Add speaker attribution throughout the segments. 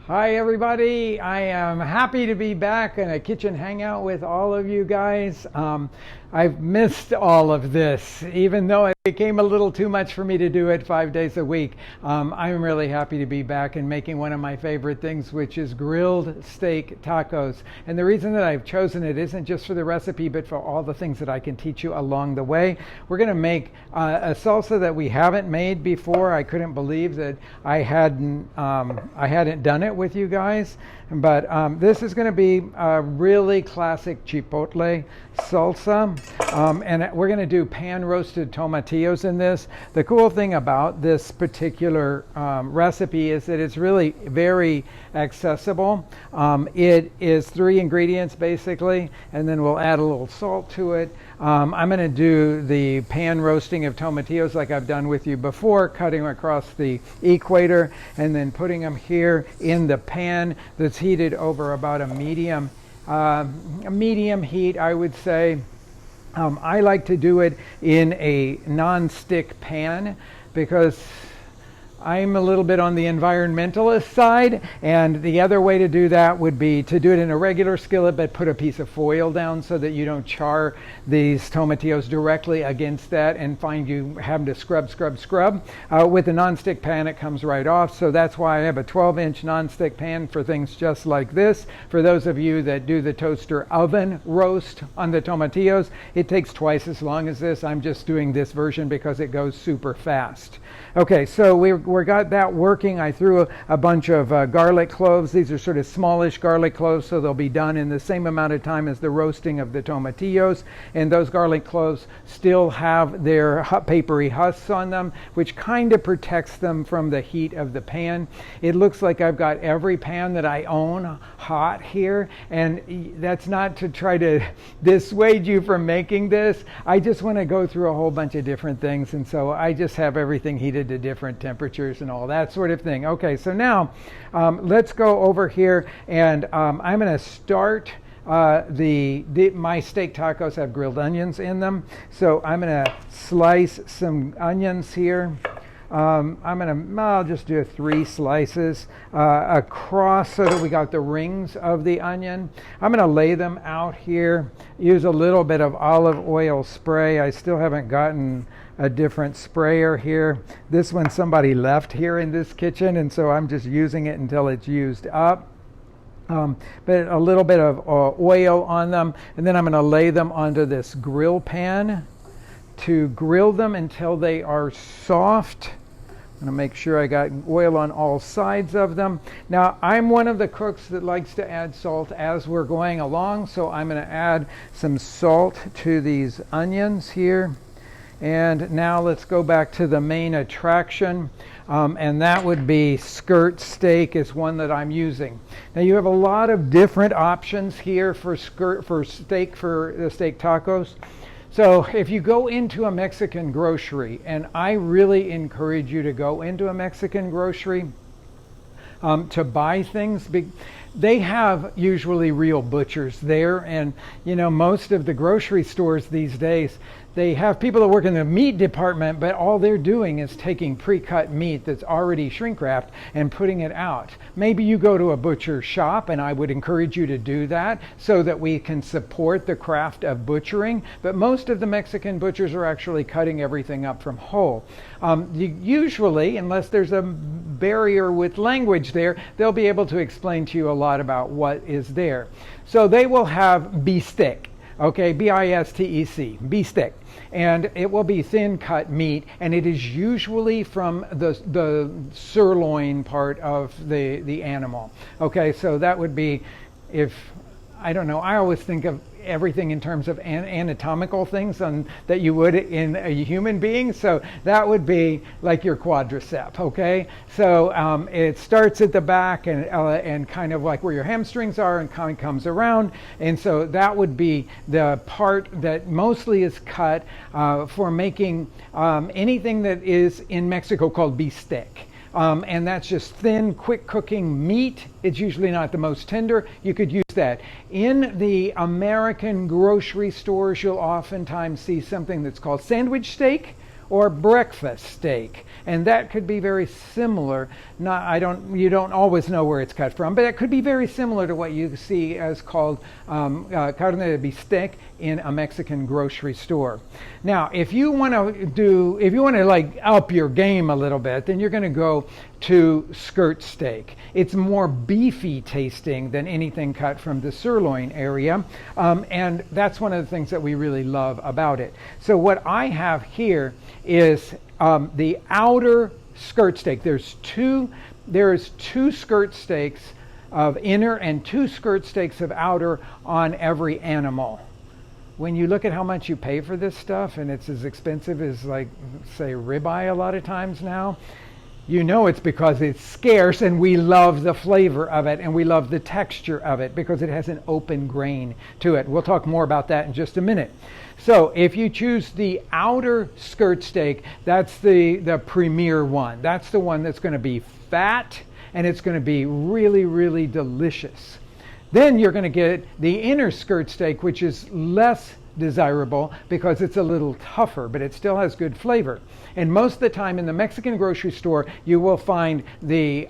Speaker 1: Hi everybody, I am happy to be back in a kitchen hangout with all of you guys. I've missed all of this, even though it became a little too much for me to do it 5 days a week. I'm really happy to be back and making one of my favorite things, which is grilled steak tacos. And the reason that I've chosen it isn't just for the recipe, but for all the things that I can teach you along the way. We're going to make a salsa that we haven't made before. I couldn't believe that I hadn't done it with you guys, but this is going to be a really classic Chipotle salsa, and we're going to do pan roasted tomatillos in this. The cool thing about this particular recipe is that it's really very accessible. It is 3 ingredients basically, and then we'll add a little salt to it. I'm going to do the pan roasting of tomatillos like I've done with you before, cutting them across the equator and then putting them here in the pan that's heated over about a medium heat, I would say. I like to do it in a non-stick pan because I'm a little bit on the environmentalist side, and the other way to do that would be to do it in a regular skillet, but put a piece of foil down so that you don't char these tomatillos directly against that and find you having to scrub. With a non-stick pan, it comes right off, so that's why I have a 12-inch non-stick pan for things just like this. For those of you that do the toaster oven roast on the tomatillos, it takes twice as long as this. I'm just doing this version because it goes super fast. Okay, so we got that working. I threw a bunch of garlic cloves. These are sort of smallish garlic cloves, so they'll be done in the same amount of time as the roasting of the tomatillos. And those garlic cloves still have their papery husks on them, which kind of protects them from the heat of the pan. It looks like I've got every pan that I own hot here, and that's not to try to dissuade you from making this. I just want to go through a whole bunch of different things, and so I just have everything heated to different temperatures and all that sort of thing. Okay, so now let's go over here, and I'm going to start my steak tacos have grilled onions in them, so I'm going to slice some onions here. I'll just do 3 slices across so that we got the rings of the onion. I'm going to lay them out here, use a little bit of olive oil spray. I still haven't gotten a different sprayer here. This one somebody left here in this kitchen, and so I'm just using it until it's used up. But a little bit of oil on them, and then I'm going to lay them onto this grill pan to grill them until they are soft. I'm going to make sure I got oil on all sides of them. Now, I'm one of the cooks that likes to add salt as we're going along, so I'm going to add some salt to these onions here. And now let's go back to the main attraction, and that would be skirt steak is one that I'm using. Now you have a lot of different options here for the steak tacos. So if you go into a Mexican grocery, and I really encourage you to go into a Mexican grocery to buy things, they have usually real butchers there, and most of the grocery stores these days, they have people that work in the meat department, but all they're doing is taking pre-cut meat that's already shrink wrapped and putting it out. Maybe you go to a butcher shop, and I would encourage you to do that so that we can support the craft of butchering. But most of the Mexican butchers are actually cutting everything up from whole. Usually, unless there's a barrier with language there, they'll be able to explain to you a lot about what is there. So they will have bistec. Okay, B-I-S-T-E-C, beefsteak, and it will be thin cut meat, and it is usually from the sirloin part of the animal. Okay, so that would be, I don't know, I always think of everything in terms of anatomical things that you would in a human being. So that would be like your quadricep, okay? So it starts at the back and kind of like where your hamstrings are and kind of comes around. And so that would be the part that mostly is cut for making anything that is in Mexico called beefsteak. And that's just thin, quick cooking meat. It's usually not the most tender. You could use that. In the American grocery stores, you'll oftentimes see something that's called sandwich steak, or breakfast steak. And that could be very similar. You don't always know where it's cut from, but it could be very similar to what you see as called carne de bistec in a Mexican grocery store. Now, if you want to like up your game a little bit, then you're going to go to skirt steak. It's more beefy tasting than anything cut from the sirloin area, and that's one of the things that we really love about it. So what I have here is the outer skirt steak. There's two skirt steaks of inner and 2 skirt steaks of outer on every animal. When you look at how much you pay for this stuff, and it's as expensive as, like, say, ribeye a lot of times now, you know it's because it's scarce, and we love the flavor of it, and we love the texture of it because it has an open grain to it. We'll talk more about that in just a minute. So if you choose the outer skirt steak, that's the premier one. That's the one that's going to be fat, and it's going to be really, really delicious. Then you're going to get the inner skirt steak, which is less desirable because it's a little tougher, but it still has good flavor. And most of the time in the Mexican grocery store, you will find the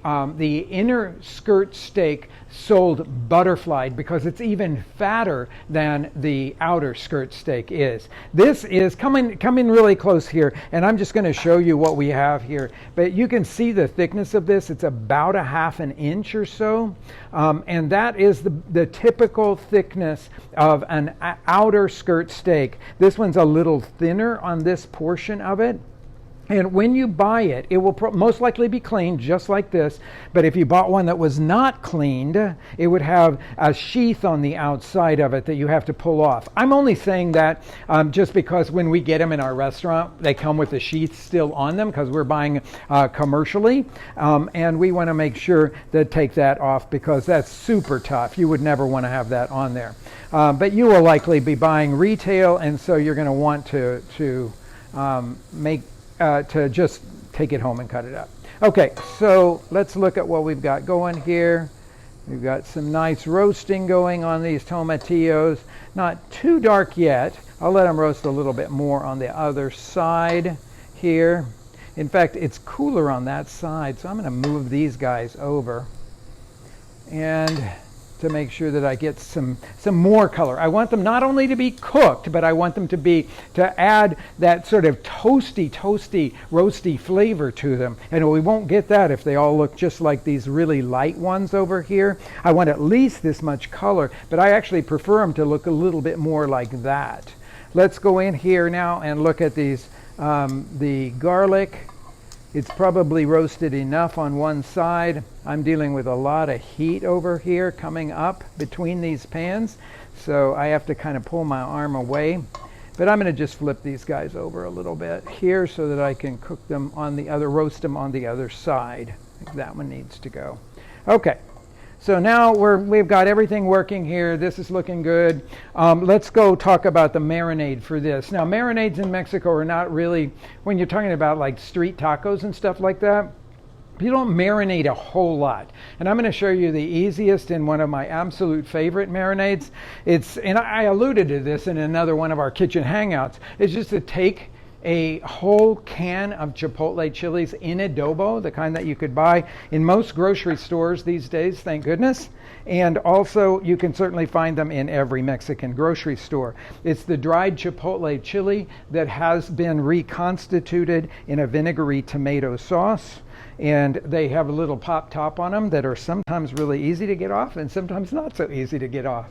Speaker 1: inner skirt steak sold butterflied because it's even fatter than the outer skirt steak is. This is coming really close here, and I'm just going to show you what we have here. But you can see the thickness of this. It's about 1/2 inch or so, and that is the typical thickness of an outer skirt steak. This one's a little thinner on this portion of it. And when you buy it, it will most likely be cleaned just like this. But if you bought one that was not cleaned, it would have a sheath on the outside of it that you have to pull off. I'm only saying that just because when we get them in our restaurant, they come with the sheath still on them because we're buying commercially. And we want to make sure to take that off because that's super tough. You would never want to have that on there. But you will likely be buying retail, and so you're going to want to just take it home and cut it up. Okay, so let's look at what we've got going here. We've got some nice roasting going on these tomatillos. Not too dark yet. I'll let them roast a little bit more on the other side here. In fact, it's cooler on that side, so I'm going to move these guys over and to make sure that I get some more color. I want them not only to be cooked, but I want them to add that sort of toasty, roasty flavor to them. And we won't get that if they all look just like these really light ones over here. I want at least this much color, but I actually prefer them to look a little bit more like that. Let's go in here now and look at these, the garlic. It's probably roasted enough on one side. I'm dealing with a lot of heat over here coming up between these pans, so I have to kind of pull my arm away. But I'm going to just flip these guys over a little bit here so that I can roast them on the other side. I think that one needs to go. Okay. So now we've got everything working here. This is looking good. Let's go talk about the marinade for this. Now, marinades in Mexico are not really, when you're talking about like street tacos and stuff like that, you don't marinate a whole lot. And I'm going to show you the easiest and one of my absolute favorite marinades. And I alluded to this in another one of our kitchen hangouts. It's just to take a whole can of Chipotle chilies in adobo, the kind that you could buy in most grocery stores these days, thank goodness. And also, you can certainly find them in every Mexican grocery store. It's the dried Chipotle chili that has been reconstituted in a vinegary tomato sauce. And they have a little pop top on them that are sometimes really easy to get off and sometimes not so easy to get off.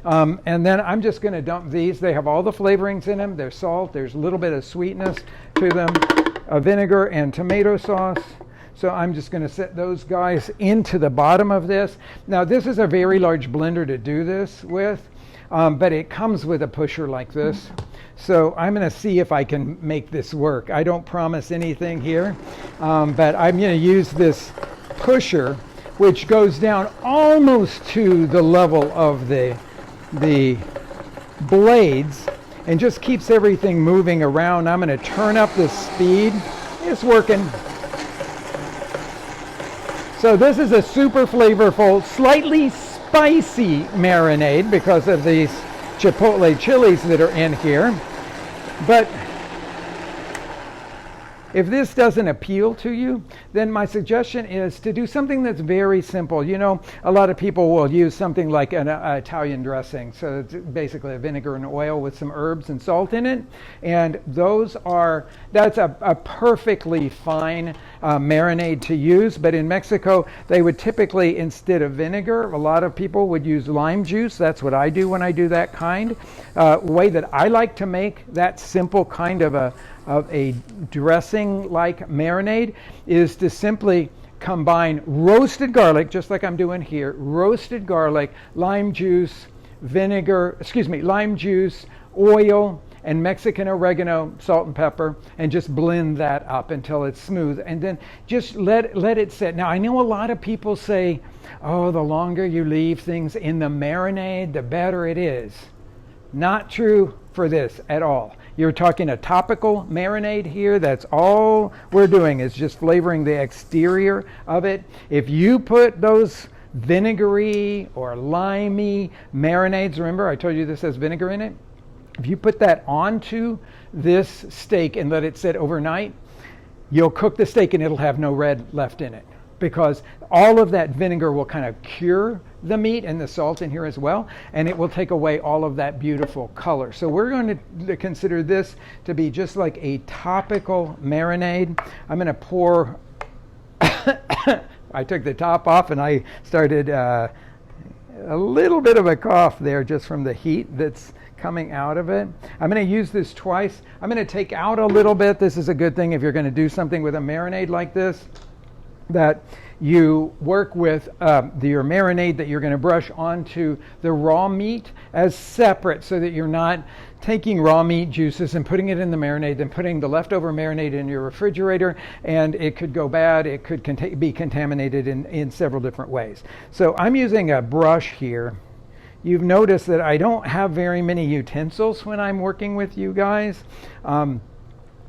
Speaker 1: And then I'm just going to dump these. They have all the flavorings in them. There's salt. There's a little bit of sweetness to them, vinegar and tomato sauce. So I'm just going to set those guys into the bottom of this. Now, this is a very large blender to do this with, but it comes with a pusher like this. So I'm going to see if I can make this work. I don't promise anything here, but I'm going to use this pusher, which goes down almost to the level of the blades and just keeps everything moving around. I'm going to turn up the speed. It's working. So this is a super flavorful, slightly spicy marinade because of these Chipotle chilies that are in here. But If this doesn't appeal to you, then my suggestion is to do something that's very simple. You know, a lot of people will use something like an Italian dressing. So it's basically a vinegar and oil with some herbs and salt in it. And that's a perfectly fine marinade to use. But in Mexico, they would typically, instead of vinegar, a lot of people would use lime juice. That's what I do when I do that kind. Way that I like to make that simple kind of a dressing like marinade is to simply combine roasted garlic, just like I'm doing here, roasted garlic, lime juice, oil, and Mexican oregano, salt and pepper, and just blend that up until it's smooth. And then just let it sit. Now, I know a lot of people say, oh, the longer you leave things in the marinade, the better it is. Not true for this at all. You're talking a topical marinade here. That's all we're doing is just flavoring the exterior of it. If you put those vinegary or limey marinades, remember I told you this has vinegar in it? If you put that onto this steak and let it sit overnight, you'll cook the steak and it'll have no red left in it, because all of that vinegar will kind of cure the meat and the salt in here as well, and it will take away all of that beautiful color. So we're going to consider this to be just like a topical marinade. I'm going to pour, I took the top off and I started a little bit of a cough there just from the heat that's coming out of it. I'm going to use this twice. I'm going to take out a little bit. This is a good thing if you're going to do something with a marinade like this, that you work with your marinade that you're going to brush onto the raw meat as separate, so that you're not taking raw meat juices and putting it in the marinade, then putting the leftover marinade in your refrigerator, and it could go bad. It could be contaminated in several different ways. So I'm using a brush here. You've noticed that I don't have very many utensils when I'm working with you guys.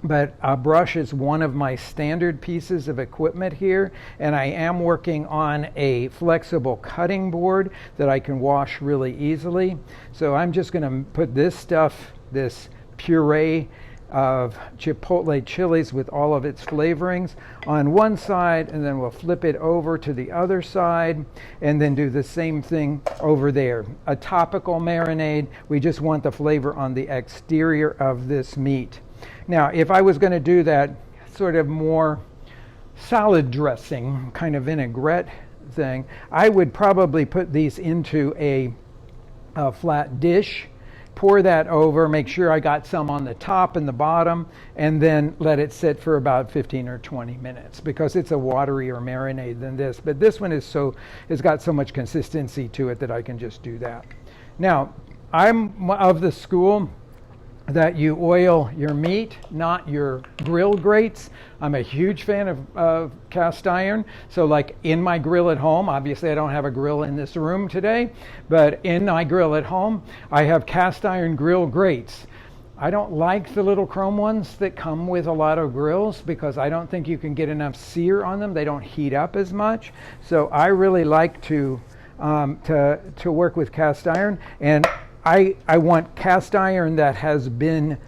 Speaker 1: But a brush is one of my standard pieces of equipment here, and I am working on a flexible cutting board that I can wash really easily. So I'm just going to put this puree of Chipotle chilies with all of its flavorings on one side, and then we'll flip it over to the other side and then do the same thing over there. A topical marinade, we just want the flavor on the exterior of this meat. Now, if I was going to do that sort of more salad dressing kind of vinaigrette thing, I would probably put these into a flat dish, pour that over, make sure I got some on the top and the bottom, and then let it sit for about 15 or 20 minutes, because it's a waterier marinade than this. But this one has got so much consistency to it that I can just do that. Now, I'm of the school that you oil your meat, not your grill grates. I'm a huge fan of cast iron. So like in my grill at home, obviously I don't have a grill in this room today, but in my grill at home, I have cast iron grill grates. I don't like the little chrome ones that come with a lot of grills, because I don't think you can get enough sear on them. They don't heat up as much. So I really like to work with cast iron, and I want cast iron that has been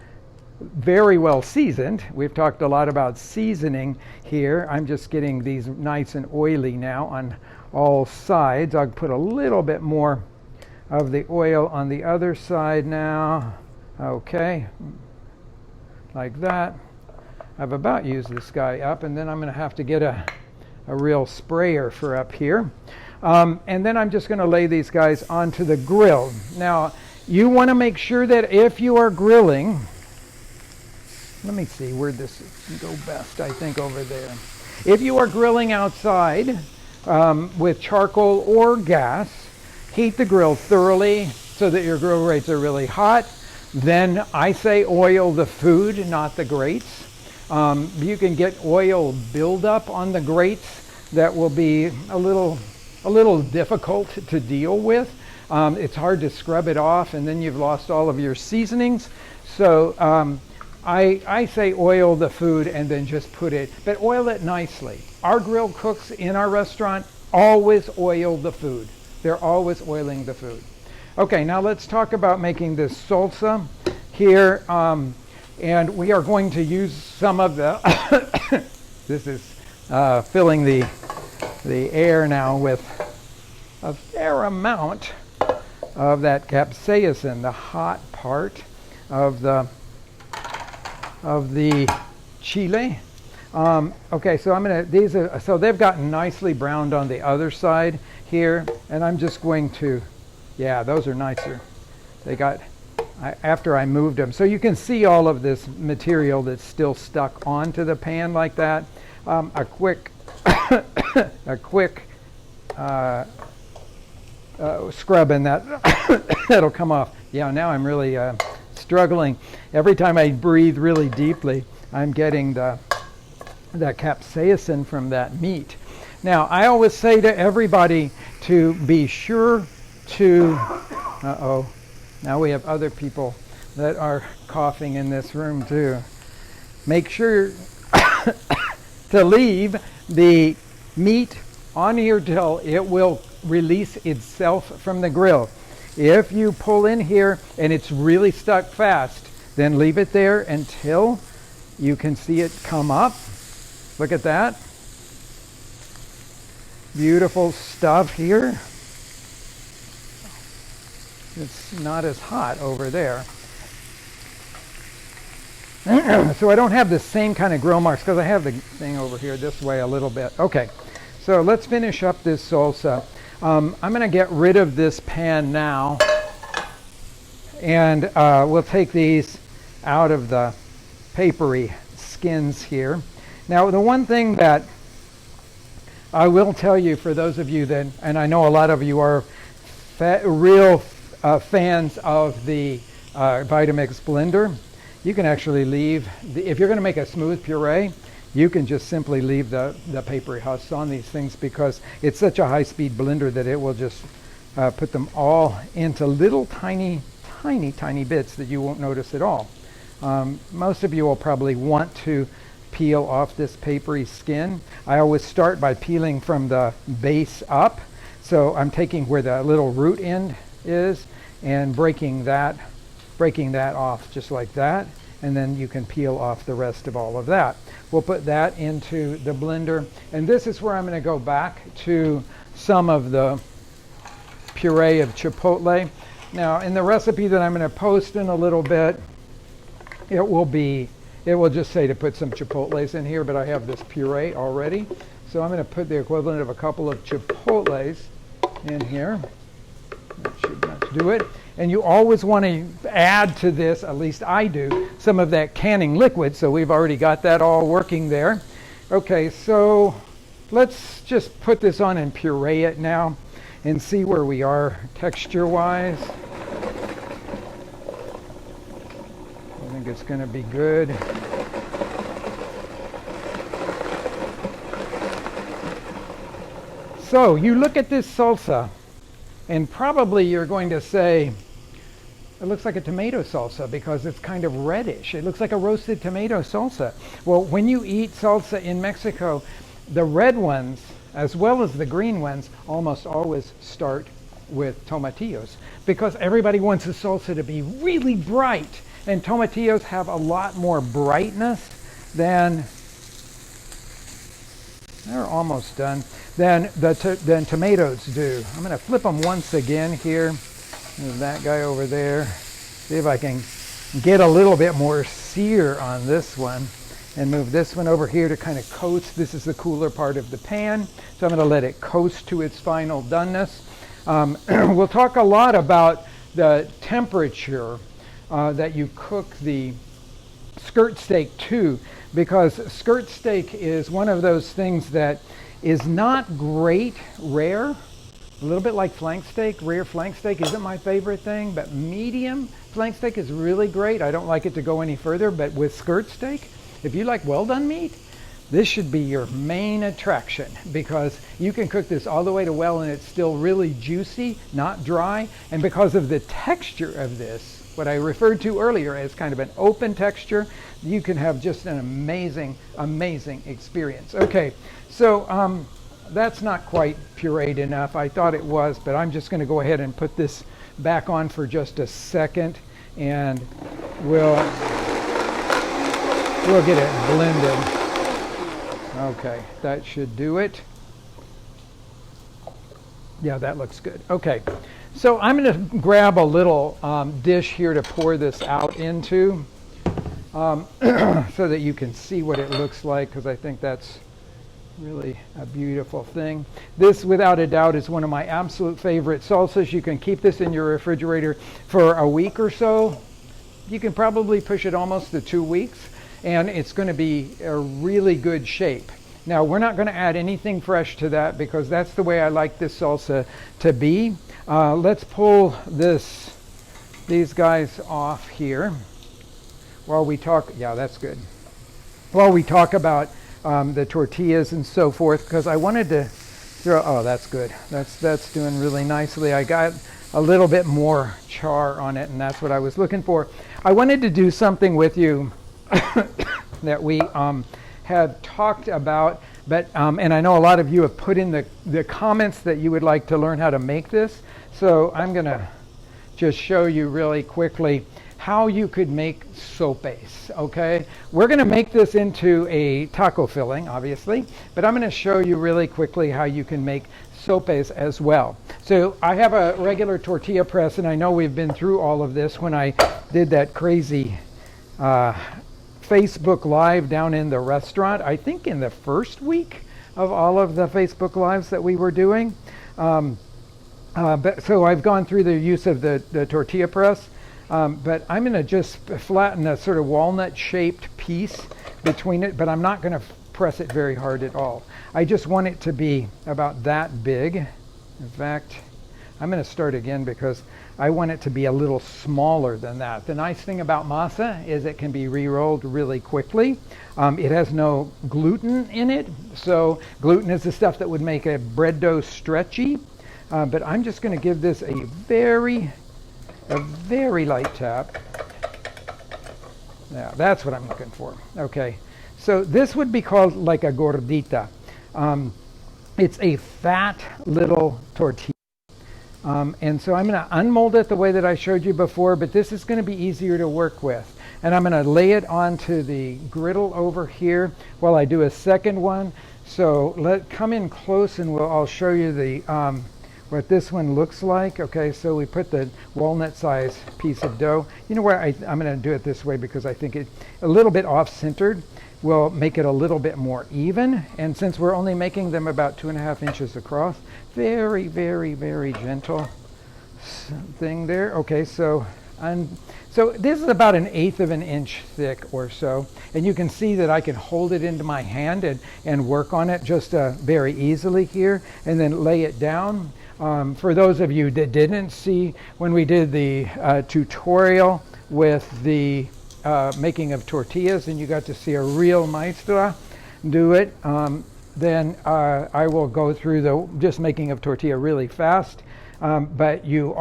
Speaker 1: very well seasoned. We've talked a lot about seasoning here. I'm just getting these nice and oily now on all sides. I'll put a little bit more of the oil on the other side now. Okay, like that. I've about used this guy up, and then I'm going to have to get a real sprayer for up here. And then I'm just going to lay these guys onto the grill. Now, you want to make sure that if you are grilling, let me see where this go best, I think over there. If you are grilling outside with charcoal or gas, heat the grill thoroughly so that your grill grates are really hot. Then I say oil the food, not the grates. You can get oil buildup on the grates that will be a little difficult to deal with. It's hard to scrub it off, and then you've lost all of your seasonings. So I say oil the food and then just put it, but oil it nicely. Our grill cooks in our restaurant always oil the food. They're always oiling the food. Okay, now let's talk about making this salsa. Here, And we are going to use some of the, this is filling the air now with a fair amount of that capsaicin, the hot part of the chile. Okay, so I'm gonna, so they've gotten nicely browned on the other side here, and I'm just going to, yeah, those are nicer. They got, after I moved them. So you can see all of this material that's still stuck onto the pan like that. A quick scrub and that'll come off. Yeah, now I'm really struggling. Every time I breathe really deeply, I'm getting the capsaicin from that meat. Now, I always say to everybody to be sure to, now we have other people that are coughing in this room too. Make sure to leave the meat on here till it will release itself from the grill. If you pull in here and it's really stuck fast, then leave it there until you can see it come up. Look at that. Beautiful stuff here. It's not as hot over there. So I don't have the same kind of grill marks because I have the thing over here this way a little bit. Okay, so let's finish up this salsa. I'm going to get rid of this pan now, and we'll take these out of the papery skins here. Now, the one thing that I will tell you, for those of you that, and I know a lot of you are real fans of the Vitamix blender, you can actually leave, if you're going to make a smooth puree, you can just simply leave the papery husks on these things because it's such a high-speed blender that it will just put them all into little tiny bits that you won't notice at all. Most of you will probably want to peel off this papery skin. I always start by peeling from the base up. So I'm taking where the little root end is and breaking that off just like that. And then you can peel off the rest of all of that. We'll put that into the blender. And this is where I'm going to go back to some of the puree of chipotle. Now, in the recipe that I'm going to post in a little bit, it will just say to put some chipotles in here, but I have this puree already. So I'm going to put the equivalent of a couple of chipotles in here. That should not do it. And you always want to add to this, at least I do, some of that canning liquid. So we've already got that all working there. Okay, so let's just put this on and puree it now and see where we are texture-wise. I think it's going to be good. So you look at this salsa, and probably you're going to say, it looks like a tomato salsa because it's kind of reddish. It looks like a roasted tomato salsa. Well, when you eat salsa in Mexico, the red ones, as well as the green ones, almost always start with tomatillos because everybody wants the salsa to be really bright. And tomatillos have a lot more brightness than, they're almost done, than tomatoes do. I'm going to flip them once again here. There's that guy over there. See if I can get a little bit more sear on this one and move this one over here to kind of coast. This is the cooler part of the pan, so I'm going to let it coast to its final doneness. We'll talk a lot about the temperature that you cook the skirt steak to, because skirt steak is one of those things that is not great rare, a little bit like flank steak. Rare flank steak isn't my favorite thing, but medium flank steak is really great. I don't like it to go any further, but with skirt steak, if you like well done meat, this should be your main attraction because you can cook this all the way to well and it's still really juicy, not dry. And because of the texture of this, what I referred to earlier as kind of an open texture, you can have just an amazing, amazing experience. Okay, so that's not quite pureed enough. I thought it was, but I'm just going to go ahead and put this back on for just a second, and we'll We'll get it blended. Okay, that should do it. Yeah, that looks good. Okay, so I'm going to grab a little dish here to pour this out into so that you can see what it looks like, because I think that's really a beautiful thing. This, without a doubt, is one of my absolute favorite salsas. You can keep this in your refrigerator for a week or so. You can probably push it almost to 2 weeks, and it's going to be a really good shape. Now, we're not going to add anything fresh to that because that's the way I like this salsa to be. Let's pull these guys off here while we talk. Yeah, that's good. While we talk about the tortillas and so forth, because I wanted to throw. Oh, that's good. That's doing really nicely. I got a little bit more char on it, and that's what I was looking for. I wanted to do something with you that we had talked about, but and I know a lot of you have put in the comments that you would like to learn how to make this. So I'm going to just show you really quickly how you could make sopes, okay? We're going to make this into a taco filling, obviously, but I'm going to show you really quickly how you can make sopes as well. So I have a regular tortilla press, and I know we've been through all of this when I did that crazy Facebook Live down in the restaurant, I think in the first week of all of the Facebook Lives that we were doing. So I've gone through the use of the tortilla press, but I'm going to just flatten a sort of walnut-shaped piece between it, but I'm not going to press it very hard at all. I just want it to be about that big. In fact, I'm going to start again because I want it to be a little smaller than that. The nice thing about masa is it can be re-rolled really quickly. It has no gluten in it, so gluten is the stuff that would make a bread dough stretchy. But I'm just going to give this a very light tap. Now, that's what I'm looking for. Okay, so this would be called like a gordita. It's a fat little tortilla. And so I'm going to unmold it the way that I showed you before, but this is going to be easier to work with. And I'm going to lay it onto the griddle over here while I do a second one. So come in close and I'll show you the what this one looks like. Okay, so we put the walnut size piece of dough. You know where I'm going to do it this way because I think it a little bit off-centered will make it a little bit more even. And since we're only making them about 2.5 inches across, very gentle thing there. Okay, so this is about 1/8 of an inch thick or so, and you can see that I can hold it into my hand and work on it just very easily here, and then lay it down. For those of you that didn't see when we did the tutorial with the making of tortillas, and you got to see a real maestra do it, then I will go through the just making of tortilla really fast. But you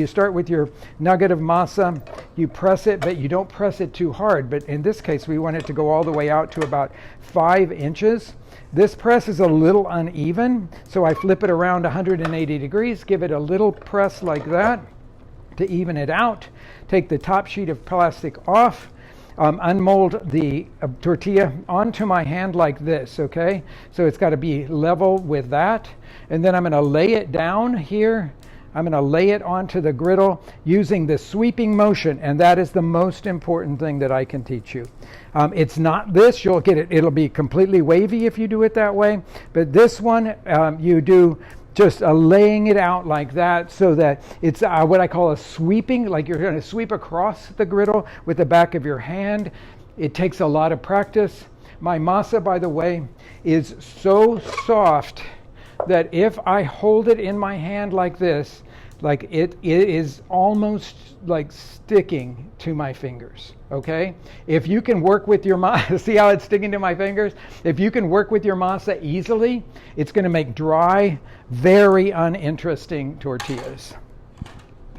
Speaker 1: start with your nugget of masa, you press it, but you don't press it too hard. But in this case, we want it to go all the way out to about 5 inches. This press is a little uneven, so I flip it around 180 degrees, give it a little press like that to even it out. Take the top sheet of plastic off, unmold the tortilla onto my hand like this, okay? So it's got to be level with that. And then I'm going to lay it down here. I'm going to lay it onto the griddle using the sweeping motion, and that is the most important thing that I can teach you. It's not this, you'll get it, it'll be completely wavy if you do it that way, but this one you do just laying it out like that so that it's what I call a sweeping, like you're going to sweep across the griddle with the back of your hand. It takes a lot of practice. My masa, by the way, is so soft that if I hold it in my hand like this, like it is almost like sticking to my fingers, okay? If you can work with your masa, see how it's sticking to my fingers? If you can work with your masa easily, it's going to make dry, very uninteresting tortillas.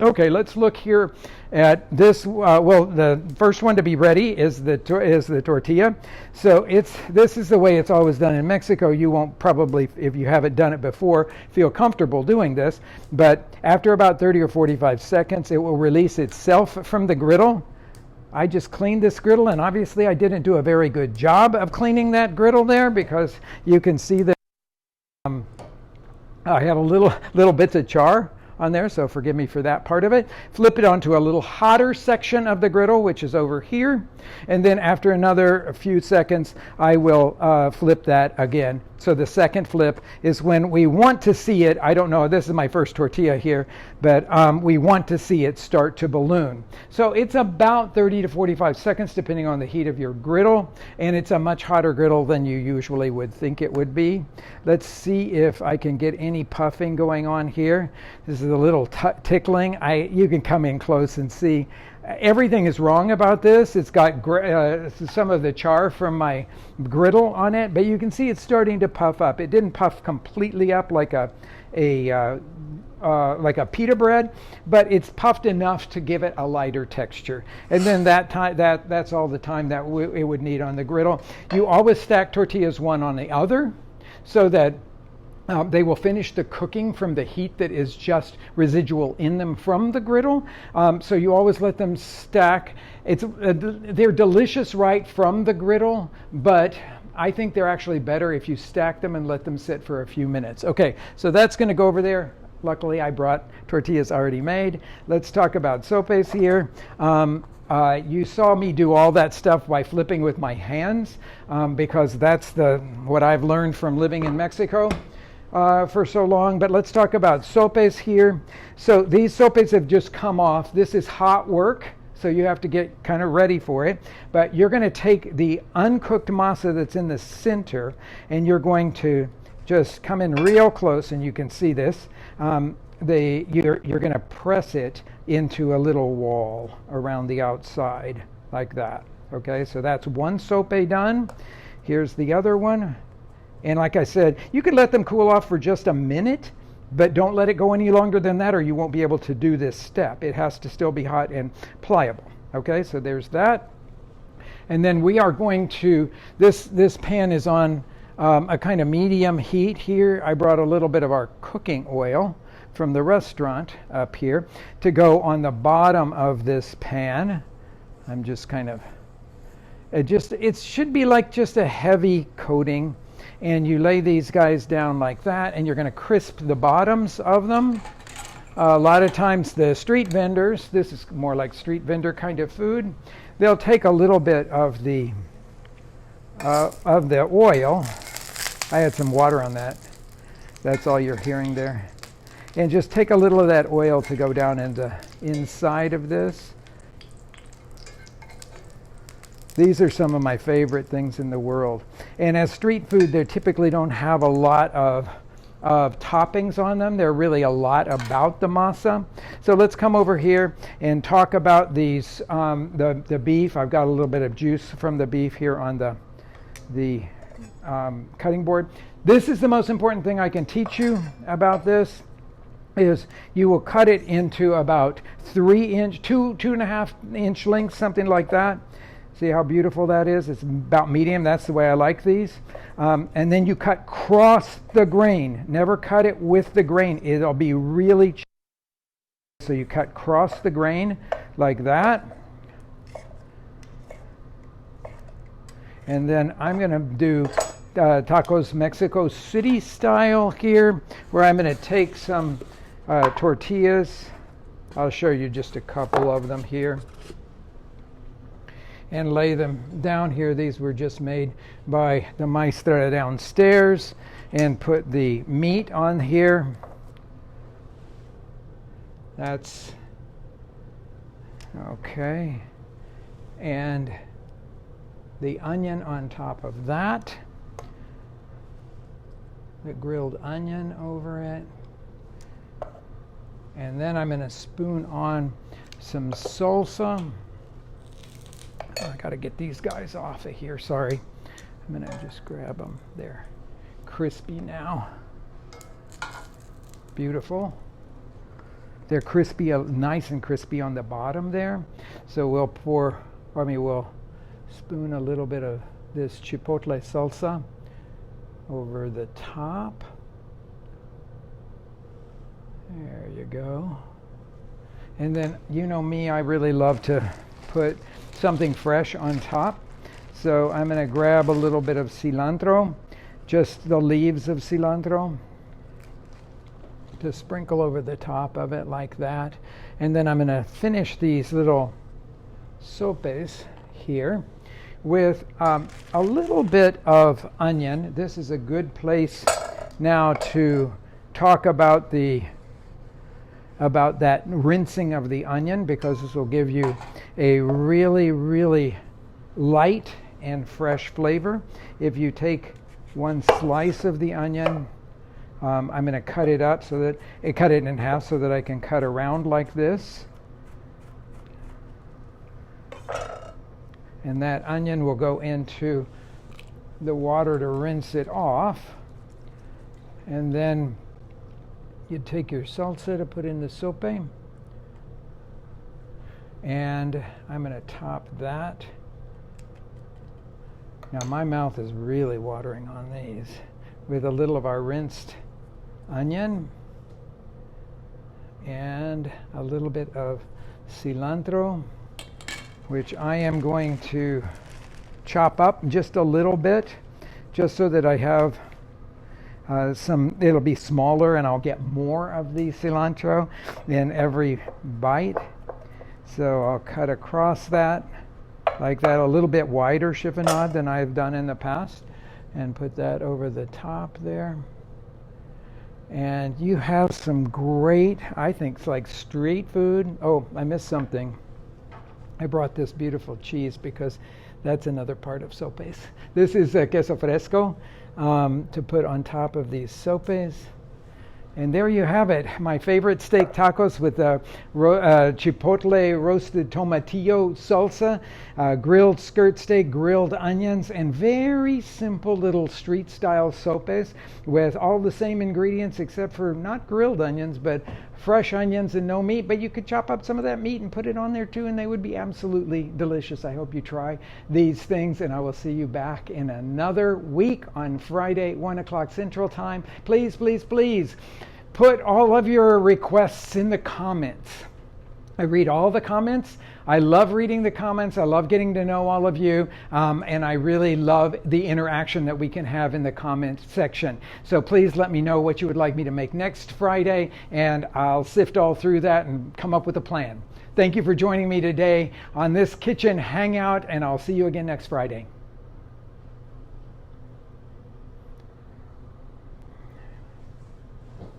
Speaker 1: Okay, let's look here at this. Well, the first one to be ready is the tortilla. So this is the way it's always done in Mexico. You won't probably, if you haven't done it before, feel comfortable doing this. But after about 30 or 45 seconds, it will release itself from the griddle. I just cleaned this griddle, and obviously I didn't do a very good job of cleaning that griddle there, because you can see that I have a little bits of char on there, so forgive me for that part of it. Flip it onto a little hotter section of the griddle, which is over here, and then after a few seconds I will flip that again. So the second flip is when we want to see it. I don't know, this is my first tortilla here, but we want to see it start to balloon. So it's about 30 to 45 seconds depending on the heat of your griddle, and it's a much hotter griddle than you usually would think it would be. Let's see if I can get any puffing going on here. This is a little tickling. You can come in close and see. Everything is wrong about this. It's got some of the char from my griddle on it, but you can see it's starting to puff up. It didn't puff completely up like a pita bread, but it's puffed enough to give it a lighter texture. And then that's all the time that it would need on the griddle. You always stack tortillas one on the other so that they will finish the cooking from the heat that is just residual in them from the griddle. So you always let them stack. They're delicious right from the griddle, but I think they're actually better if you stack them and let them sit for a few minutes. Okay, so that's going to go over there. Luckily, I brought tortillas already made. Let's talk about sopes here. You saw me do all that stuff by flipping with my hands, because that's what I've learned from living in Mexico for so long. But let's talk about sopes here. So these sopes have just come off. This is hot work, so you have to get kind of ready for it. But you're going to take the uncooked masa that's in the center, and you're going to just come in real close, and you can see this. You're going to press it into a little wall around the outside like that. Okay, so that's one sope done. Here's the other one. And like I said, you could let them cool off for just a minute, but don't let it go any longer than that, or you won't be able to do this step. It has to still be hot and pliable. Okay, so there's that. And then we are going to, this pan is on a kind of medium heat here. I brought a little bit of our cooking oil from the restaurant up here to go on the bottom of this pan. I'm just kind of, it should be like just a heavy coating. And you lay these guys down like that, and you're going to crisp the bottoms of them. A lot of times the street vendors, this is more like street vendor kind of food, they'll take a little bit of the oil. I had some water on that. That's all you're hearing there. And just take a little of that oil to go down inside of this. These are some of my favorite things in the world. And as street food, they typically don't have a lot of toppings on them. They're really a lot about the masa. So let's come over here and talk about these, the beef. I've got a little bit of juice from the beef here on the cutting board. This is the most important thing I can teach you about this. Is you will cut it into about 3-inch, 2.5-inch lengths, something like that. See how beautiful that is? It's about medium. That's the way I like these. And then you cut across the grain. Never cut it with the grain. It'll be really cheap. So you cut across the grain like that. And then I'm going to do Tacos Mexico City style here, where I'm going to take some tortillas. I'll show you just a couple of them here. And lay them down here. These were just made by the maestra downstairs. And put the meat on here. That's okay. And the onion on top of that. The grilled onion over it. And then I'm going to spoon on some salsa. I got to get these guys off of here. Sorry. I'm going to just grab them. They're crispy now. Beautiful. They're crispy, nice and crispy on the bottom there. So we'll we'll spoon a little bit of this Chipotle salsa over the top. There you go. And then, you know me, I really love to put something fresh on top. So I'm going to grab a little bit of cilantro, just the leaves of cilantro, to sprinkle over the top of it like that. And then I'm going to finish these little sopes here with a little bit of onion. This is a good place now to talk about that rinsing of the onion, because this will give you a really, really light and fresh flavor. If you take one slice of the onion, I'm going to cut it up so that cut it in half so that I can cut around like this. And that onion will go into the water to rinse it off. And then you take your salsa to put in the sope. And I'm going to top that. Now my mouth is really watering on these, with a little of our rinsed onion and a little bit of cilantro, which I am going to chop up just a little bit, just so that I have it'll be smaller and I'll get more of the cilantro in every bite. So I'll cut across that like that, a little bit wider chiffonade than I've done in the past, and put that over the top there. And you have some great, I think it's like street food. Oh, I missed something. I brought this beautiful cheese because that's another part of sopes. This is queso fresco to put on top of these sopes. And there you have it, my favorite steak tacos with Chipotle roasted tomatillo salsa, grilled skirt steak, grilled onions, and very simple little street-style sopes with all the same ingredients except for not grilled onions, but fresh onions and no meat. But you could chop up some of that meat and put it on there too, and they would be absolutely delicious. I hope you try these things, and I will see you back in another week on Friday, 1 o'clock Central Time. Please, please, please put all of your requests in the comments. I read all the comments. I love reading the comments. I love getting to know all of you. And I really love the interaction that we can have in the comment section. So please let me know what you would like me to make next Friday, and I'll sift all through that and come up with a plan. Thank you for joining me today on this kitchen hangout, and I'll see you again next Friday.